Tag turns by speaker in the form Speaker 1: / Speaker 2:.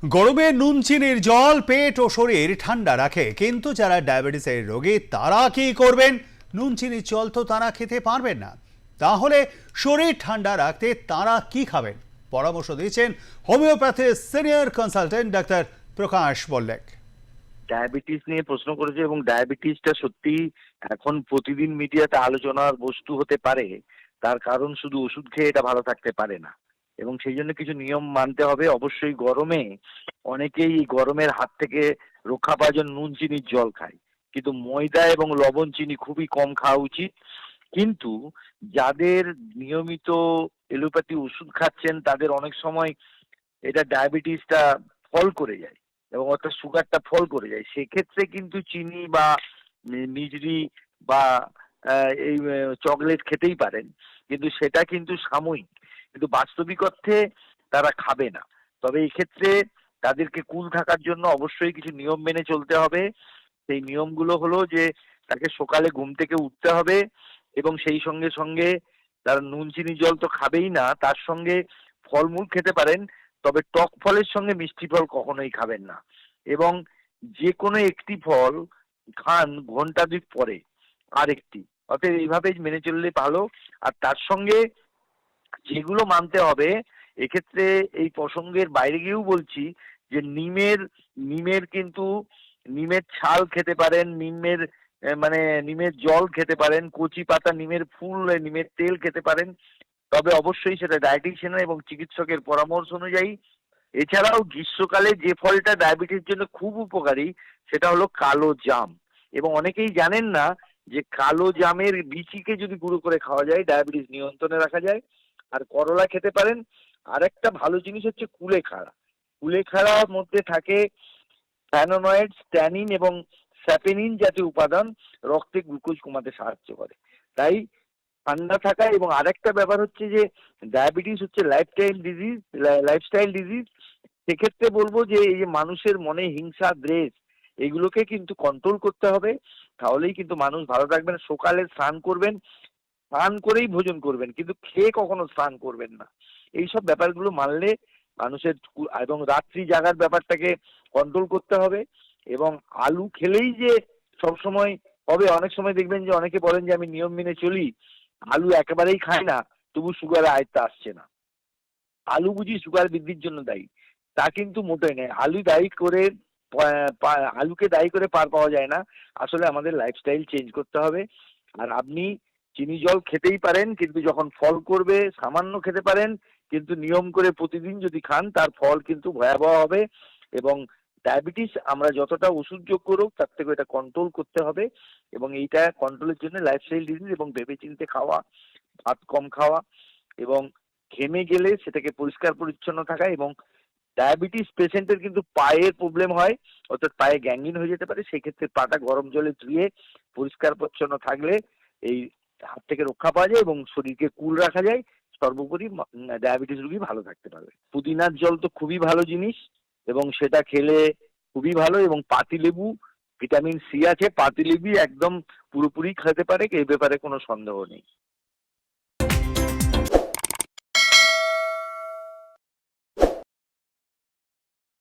Speaker 1: গরমে নুন চিনির জল পেট ও শরীর ঠান্ডা রাখে, কিন্তু যারা ডায়াবেটিসের রোগী তারা কি করবেন? নুন চিনির জল তো তারা খেতে পারবেন না, তাহলে শরীর ঠান্ডা রাখতে তারা কি খাবেন? পরামর্শ দিয়েছেন হোমিওপ্যাথির সিনিয়র কনসালটেন্ট ডাক্তার প্রকাশ বল্লেক।
Speaker 2: ডায়াবেটিস নিয়ে প্রশ্ন করেছে এবং ডায়াবেটিসটা সত্যি এখন প্রতিদিন মিডিয়াতে আলোচনার বস্তু হতে পারে। তার কারণ শুধু ওষুধ খেয়ে এটা ভালো থাকতে পারে না, এবং সেই জন্য কিছু নিয়ম মানতে হবে। অবশ্যই গরমে অনেকেই এই গরমের হাত থেকে রক্ষা পাওয়ার জন্য নুন চিনির জল খায়, কিন্তু ময়দা এবং লবণ চিনি খুবই কম খাওয়া উচিত। কিন্তু যাদের নিয়মিত এলোপ্যাথি ওষুধ খাচ্ছেন তাদের অনেক সময় এটা ডায়াবেটিসটা ফল করে যায় এবং অর্থাৎ সুগারটা ফল করে যায়। সেক্ষেত্রে কিন্তু চিনি বা মিজরি বা এই চকলেট খেতেই পারেন, কিন্তু সেটা কিন্তু সাময়িক, কিন্তু বাস্তবিক অর্থে তারা খাবে না। তবে এই ক্ষেত্রে তাদেরকে কুল থাকার জন্য অবশ্যই কিছু নিয়ম মেনে চলতে হবে। সেই নিয়মগুলো হলো যে তাকে সকালে ঘুম থেকে উঠতে হবে এবং সেই সঙ্গে সঙ্গে তারা নুন চিনি জল তো খাবেই না, তার সঙ্গে ফলমূল খেতে পারেন। তবে টক ফলের সঙ্গে মিষ্টি ফল কখনোই খাবেন না, এবং যে কোনো একটি ফল খান ঘন্টা দুই পরে আরেকটি। অতএব এইভাবেই মেনে চললে ভালো। আর তার সঙ্গে যেগুলো মানতে হবে, এক্ষেত্রে এই প্রসঙ্গের বাইরে গিয়েও বলছি যে নিমের নিমের কিন্তু নিমের ছাল খেতে পারেন, নিমের মানে নিমের জল খেতে পারেন, কচি পাতা নিমের ফুল, নিমের তেল খেতে পারেন। তবে অবশ্যই সেটা ডায়েটিশিয়ান এবং চিকিৎসকের পরামর্শ অনুযায়ী। এছাড়াও গ্রীষ্মকালে যে ফলটা ডায়াবেটিসের জন্য খুব উপকারী সেটা হলো কালো জাম, এবং অনেকেই জানেন না যে কালো জামের বিচিকে যদি গুঁড়ো করে খাওয়া যায় ডায়াবেটিস নিয়ন্ত্রণে রাখা যায়। আর করলা খেতে পারেন। আরেকটা ভালো জিনিস হচ্ছে কুলেখাড়া। কুলেখাড়ার মধ্যে থাকে ফ্ল্যানোনয়েডস, ট্যানিন এবং স্যাপেনিন জাতীয় উপাদান, রক্তে গ্লুকোজ কমাতে সাহায্য করে। তাই ঠান্ডা থাকা। এবং আরেকটা ব্যাপার হচ্ছে যে ডায়াবেটিস হচ্ছে লাইফস্টাইল ডিজিজ। সেক্ষেত্রে বলবো যে এই যে মানুষের মনে হিংসা, দ্বেষ, এগুলোকে কিন্তু কন্ট্রোল করতে হবে। তাহলেই কিন্তু মানুষ ভালো থাকবেন। সকালে স্নান করবেন, স্নান করেই ভোজন করবেন, কিন্তু খেয়ে কখনো স্নান করবেন না। এইসব ব্যাপারগুলো মানলে মানুষের এবং রাত্রি জাগার ব্যাপারটাকে কন্ট্রোল করতে হবে। এবং আলু খেলেই যে সবসময় হবে, অনেক সময় দেখবেন যে অনেকে বলেন যে আমি নিয়ম মেনে চলি, আলু একেবারেই খায় না, তবু সুগারের আয়ত্তে আসছে না। আলু বুঝি সুগার বৃদ্ধির জন্য দায়ী, তা কিন্তু মোটেই নয়। আলুকে দায়ী করে পার পাওয়া যায় না। আসলে আমাদের লাইফস্টাইল চেঞ্জ করতে হবে। আর আপনি চিনি জল খেতেই পারেন, কিন্তু যখন ফল করবে সামান্য খেতে পারেন, কিন্তু নিয়ম করে প্রতিদিন যদি খান তার ফল কিন্তু ভয়াবহ হবে। এবং ডায়াবেটিস আমরা যতটা ওষুধ যোগ করুক তার থেকে এটা কন্ট্রোল করতে হবে। এবং এইটা কন্ট্রোলের জন্য লাইফস্টাইল ডিজিজ এবং ভেবেচিন্তে খাওয়া, ভাত কম খাওয়া, এবং ঘেমে গেলে সেটাকে পরিষ্কার পরিচ্ছন্ন থাকা। এবং ডায়াবেটিস পেশেন্টের কিন্তু পায়ের প্রবলেম হয়, অর্থাৎ পায়ে গ্যাঙ্গিন হয়ে যেতে পারে। সেক্ষেত্রে পাটা গরম জলে ধুয়ে পরিষ্কার পরিচ্ছন্ন থাকলে এই হাত থেকে রক্ষা পাওয়া যায় এবং শরীরকে কুল রাখা যায়। সর্বোপরি ডায়াবেটিস রোগী ভালো থাকতে পারবে। পুদিনার জল তো খুবই ভালো জিনিস এবং সেটা খেলে খুবই ভালো। এবং পাতিলেবু, ভিটামিন সি আছে, পাতিলেবু একদম পুরোপুরি খেতে পারে, এই ব্যাপারে কোনো সন্দেহ নেই।